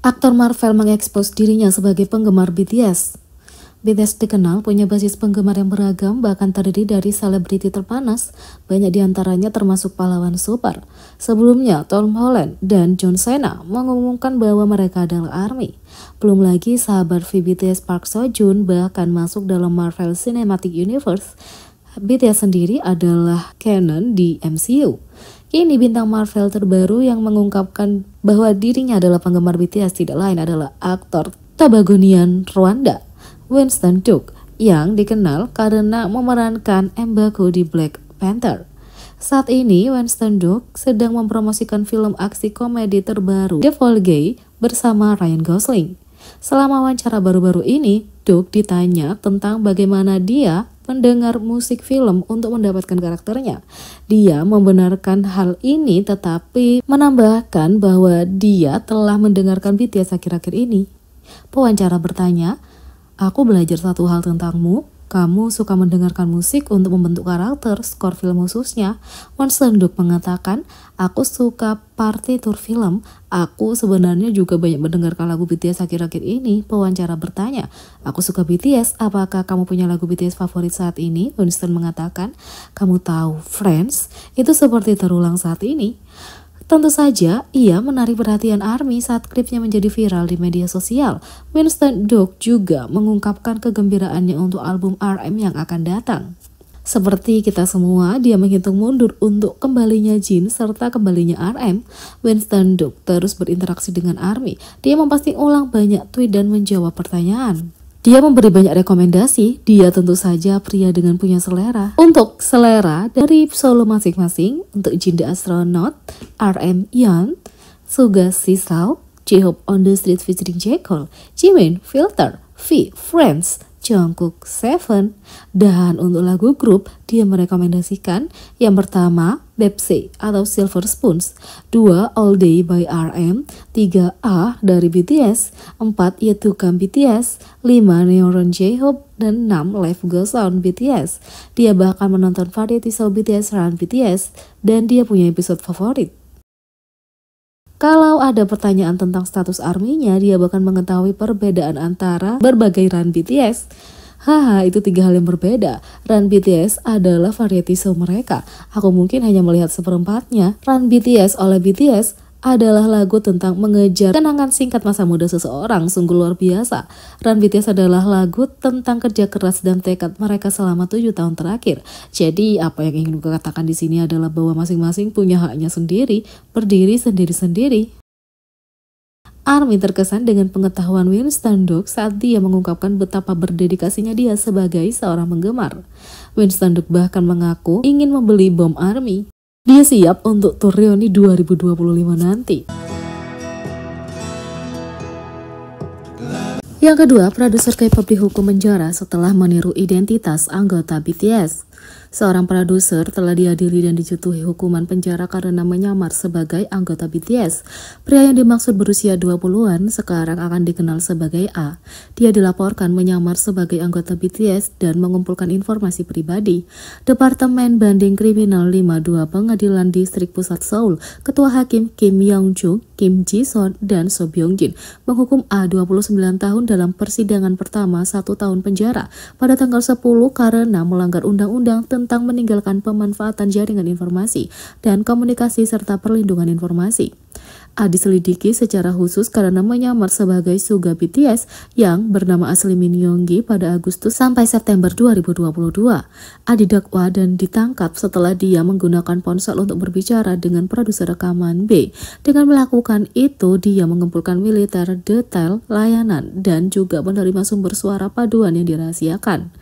Aktor Marvel mengekspos dirinya sebagai penggemar BTS. BTS dikenal punya basis penggemar yang beragam, bahkan terdiri dari selebriti terpanas, banyak diantaranya termasuk pahlawan super. Sebelumnya, Tom Holland dan John Cena mengumumkan bahwa mereka adalah ARMY. Belum lagi sahabat V BTS Park Seo Joon bahkan masuk dalam Marvel Cinematic Universe. BTS sendiri adalah canon di MCU. Kini bintang Marvel terbaru yang mengungkapkan bahwa dirinya adalah penggemar BTS tidak lain adalah aktor Tabagonian Rwanda, Winston Duke, yang dikenal karena memerankan M'Baku di Black Panther. Saat ini Winston Duke sedang mempromosikan film aksi komedi terbaru The Fall Guy bersama Ryan Gosling. Selama wawancara baru-baru ini, Duke ditanya tentang bagaimana dia mendengar musik film untuk mendapatkan karakternya. Dia membenarkan hal ini tetapi menambahkan bahwa dia telah mendengarkan BTS akhir-akhir ini. Pewawancara bertanya, "Aku belajar satu hal tentangmu. Kamu suka mendengarkan musik untuk membentuk karakter, skor film khususnya." Winston Duke mengatakan, "Aku suka partitur film. Aku sebenarnya juga banyak mendengarkan lagu BTS akhir-akhir ini." Pewawancara bertanya, "Aku suka BTS. Apakah kamu punya lagu BTS favorit saat ini?" Winston mengatakan, "Kamu tahu, Friends itu seperti terulang saat ini." Tentu saja, ia menarik perhatian ARMY saat klipnya menjadi viral di media sosial. Winston Duke juga mengungkapkan kegembiraannya untuk album RM yang akan datang. Seperti kita semua, dia menghitung mundur untuk kembalinya Jin serta kembalinya RM. Winston Duke terus berinteraksi dengan ARMY. Dia memposting ulang banyak tweet dan menjawab pertanyaan. Dia memberi banyak rekomendasi. Dia tentu saja pria dengan punya selera. Untuk selera dari solo masing-masing, untuk Jin the Astronaut, RM Yeon, Suga Sisao, J-Hope on the Street featuring J. Cole, Jimin, Filter, V, Friends, Jungkook, Seven. Dan untuk lagu grup, dia merekomendasikan yang pertama Bepse atau Silver Spoons, 2 All Day by RM, 3 A dari BTS, 4 Yet to Come BTS, 5 Neon J-Hope, dan 6 Life Goes On BTS. Dia bahkan menonton variety show BTS Run BTS dan dia punya episode favorit. Kalau ada pertanyaan tentang status ARMY-nya, dia bahkan mengetahui perbedaan antara berbagai run BTS. Haha, itu 3 hal yang berbeda. Run BTS adalah variety show mereka. Aku mungkin hanya melihat seperempatnya. Run BTS oleh BTS adalah lagu tentang mengejar kenangan singkat masa muda seseorang, sungguh luar biasa. Run BTS adalah lagu tentang kerja keras dan tekad mereka selama 7 tahun terakhir. Jadi apa yang ingin gue katakan di sini adalah bahwa masing-masing punya haknya sendiri, berdiri sendiri-sendiri. ARMY terkesan dengan pengetahuan Winston Duke saat dia mengungkapkan betapa berdedikasinya dia sebagai seorang penggemar. Winston Duke bahkan mengaku ingin membeli bom ARMY. Dia siap untuk tur reuni 2025 nanti. Yang kedua, produser K-pop dihukum penjara setelah meniru identitas anggota BTS. Seorang produser telah diadili dan dijatuhi hukuman penjara karena menyamar sebagai anggota BTS. Pria yang dimaksud berusia 20-an sekarang akan dikenal sebagai A. Dia dilaporkan menyamar sebagai anggota BTS dan mengumpulkan informasi pribadi. Departemen Banding Kriminal 52 Pengadilan Distrik Pusat Seoul, Ketua Hakim Kim Yong-chung, Kim Ji-son, dan So Byung-jin menghukum A 29 tahun dalam persidangan pertama 1 tahun penjara pada tanggal 10 karena melanggar undang-undang tentang meninggalkan pemanfaatan jaringan informasi dan komunikasi serta perlindungan informasi. A diselidiki secara khusus karena menyamar sebagai Suga BTS yang bernama asli Min Yoongi pada Agustus sampai September 2022. A didakwa dan ditangkap setelah dia menggunakan ponsel untuk berbicara dengan produser rekaman B. Dengan melakukan itu, dia mengumpulkan militer, detail, layanan, dan juga menerima sumber suara paduan yang dirahasiakan.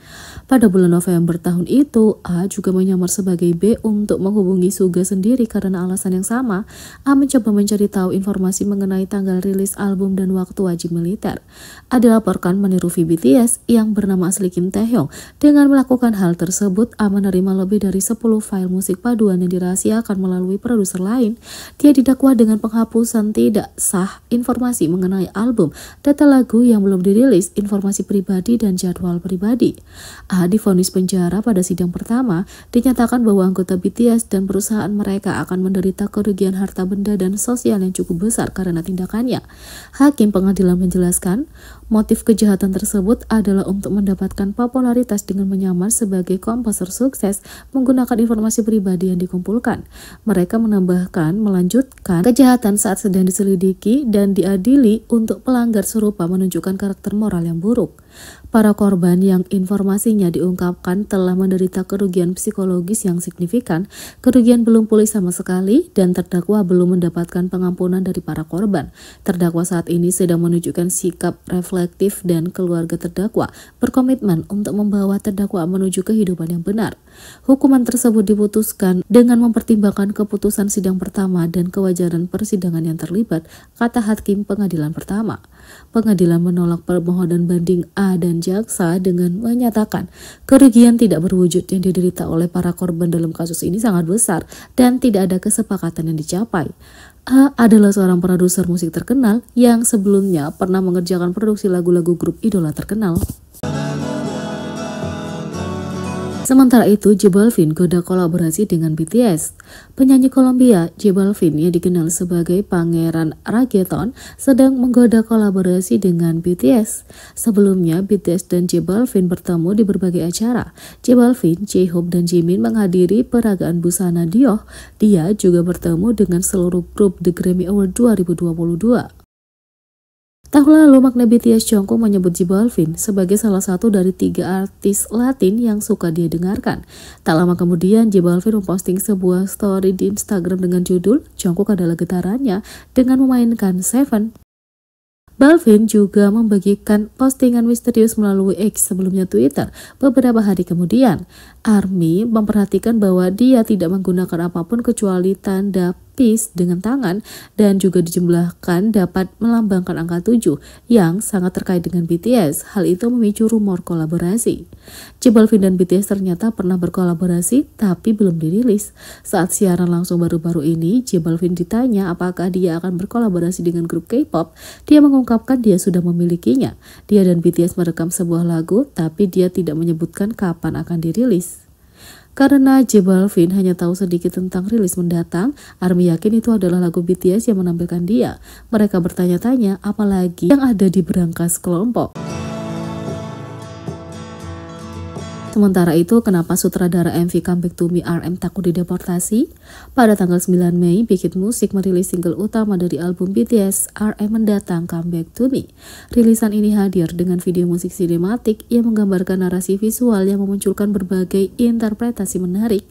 Pada bulan November tahun itu, A juga menyamar sebagai B untuk menghubungi Suga sendiri karena alasan yang sama. A mencoba mencari tahu informasi mengenai tanggal rilis album dan waktu wajib militer. A dilaporkan meniru V BTS yang bernama asli Kim Taehyung. Dengan melakukan hal tersebut, A menerima lebih dari 10 file musik paduan yang dirahasiakan melalui produser lain. Dia didakwa dengan penghapusan tidak sah informasi mengenai album, data lagu yang belum dirilis, informasi pribadi, dan jadwal pribadi. A A divonis penjara pada sidang pertama, dinyatakan bahwa anggota BTS dan perusahaan mereka akan menderita kerugian harta benda dan sosial yang cukup besar karena tindakannya. Hakim pengadilan menjelaskan, motif kejahatan tersebut adalah untuk mendapatkan popularitas dengan menyamar sebagai komposer sukses menggunakan informasi pribadi yang dikumpulkan. Mereka menambahkan melanjutkan kejahatan saat sedang diselidiki dan diadili untuk pelanggar serupa menunjukkan karakter moral yang buruk. Para korban yang informasinya diungkapkan telah menderita kerugian psikologis yang signifikan, kerugian belum pulih sama sekali, dan terdakwa belum mendapatkan pengampunan dari para korban. Terdakwa saat ini sedang menunjukkan sikap reflektif dan keluarga terdakwa berkomitmen untuk membawa terdakwa menuju kehidupan yang benar. Hukuman tersebut diputuskan dengan mempertimbangkan keputusan sidang pertama dan kewajaran persidangan yang terlibat, kata hakim pengadilan pertama. Pengadilan menolak permohonan banding A dan jaksa dengan menyatakan kerugian tidak berwujud yang diderita oleh para korban dalam kasus ini sangat besar dan tidak ada kesepakatan yang dicapai. A adalah seorang produser musik terkenal yang sebelumnya pernah mengerjakan produksi lagu-lagu grup idola terkenal. Sementara itu, J Balvin goda kolaborasi dengan BTS. Penyanyi Kolombia J Balvin yang dikenal sebagai pangeran reggaeton sedang menggoda kolaborasi dengan BTS. Sebelumnya, BTS dan J Balvin bertemu di berbagai acara. J Balvin, J-Hope, dan Jimin menghadiri peragaan busana Dior. Dia juga bertemu dengan seluruh grup The Grammy Award 2022. Tahun lalu, magna BTS Jungkook menyebut J Balvin sebagai salah satu dari 3 artis Latin yang suka dia dengarkan. Tak lama kemudian, J Balvin memposting sebuah story di Instagram dengan judul "Jungkook adalah getarannya" dengan memainkan Seven. Balvin juga membagikan postingan misterius melalui X, sebelumnya Twitter, beberapa hari kemudian. ARMY memperhatikan bahwa dia tidak menggunakan apapun kecuali tanda peace dengan tangan dan juga dijumlahkan dapat melambangkan angka 7 yang sangat terkait dengan BTS. Hal itu memicu rumor kolaborasi. J Balvin dan BTS ternyata pernah berkolaborasi tapi belum dirilis. Saat siaran langsung baru-baru ini, J Balvin ditanya apakah dia akan berkolaborasi dengan grup K-pop. Dia mengungkapkan dia sudah memilikinya. Dia dan BTS merekam sebuah lagu tapi dia tidak menyebutkan kapan akan dirilis. Karena J Balvin hanya tahu sedikit tentang rilis mendatang, ARMY yakin itu adalah lagu BTS yang menampilkan dia. Mereka bertanya-tanya apalagi yang ada di berangkas kelompok. Sementara itu, kenapa sutradara MV Comeback to Me RM takut dideportasi? Pada tanggal 9 Mei, Big Hit Music merilis single utama dari album BTS RM mendatang Comeback to Me. Rilisan ini hadir dengan video musik sinematik yang menggambarkan narasi visual yang memunculkan berbagai interpretasi menarik.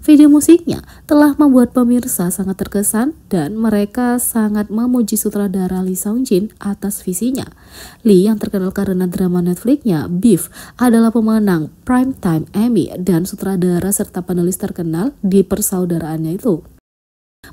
Video musiknya telah membuat pemirsa sangat terkesan dan mereka sangat memuji sutradara Lee Seung Jin atas visinya. Lee yang terkenal karena drama Netflix-nya Beef adalah pemenang Primetime Emmy dan sutradara serta penulis terkenal di persaudaraannya itu.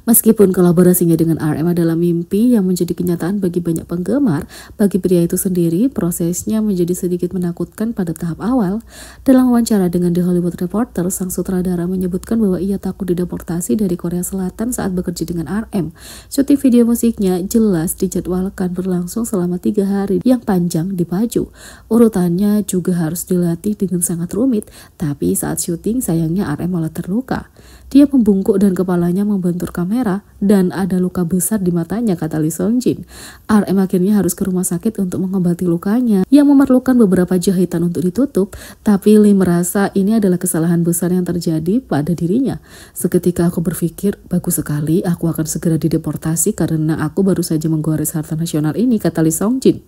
Meskipun kolaborasinya dengan RM adalah mimpi yang menjadi kenyataan bagi banyak penggemar, bagi pria itu sendiri prosesnya menjadi sedikit menakutkan pada tahap awal. Dalam wawancara dengan The Hollywood Reporter, sang sutradara menyebutkan bahwa ia takut dideportasi dari Korea Selatan saat bekerja dengan RM. Syuting video musiknya jelas dijadwalkan berlangsung selama 3 hari yang panjang di Paju. Urutannya juga harus dilatih dengan sangat rumit, tapi saat syuting sayangnya RM malah terluka. Dia membungkuk dan kepalanya membentur kamera dan ada luka besar di matanya, kata Lee Seung Jin. RM akhirnya harus ke rumah sakit untuk mengobati lukanya yang memerlukan beberapa jahitan untuk ditutup, tapi Lee merasa ini adalah kesalahan besar yang terjadi pada dirinya. Seketika aku berpikir, bagus sekali aku akan segera dideportasi karena aku baru saja menggores harta nasional ini, kata Lee Seung Jin.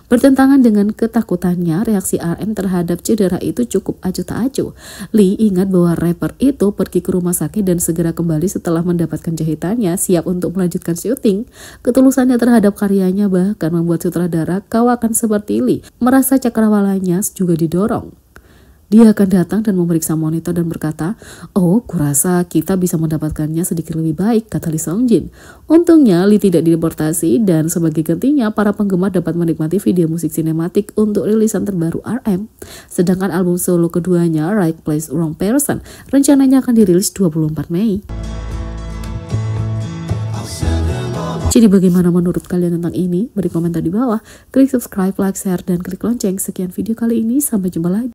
Bertentangan dengan ketakutannya, reaksi RM terhadap cedera itu cukup acuh tak acuh. Lee ingat bahwa rapper itu pergi ke rumah sakit dan segera kembali setelah mendapatkan jahitannya, siap untuk melanjutkan syuting. Ketulusannya terhadap karyanya bahkan membuat sutradara kawakan seperti Lee merasa cakrawalanya juga didorong. Dia akan datang dan memeriksa monitor dan berkata, "Oh, kurasa kita bisa mendapatkannya sedikit lebih baik," kata Lee Seung Jin. Untungnya Lee tidak dideportasi dan sebagai gantinya para penggemar dapat menikmati video musik sinematik untuk rilisan terbaru RM. Sedangkan album solo keduanya, Right Place Wrong Person, rencananya akan dirilis 24 Mei. Jadi bagaimana menurut kalian tentang ini? Beri komentar di bawah, klik subscribe, like, share, dan klik lonceng. Sekian video kali ini, sampai jumpa lagi.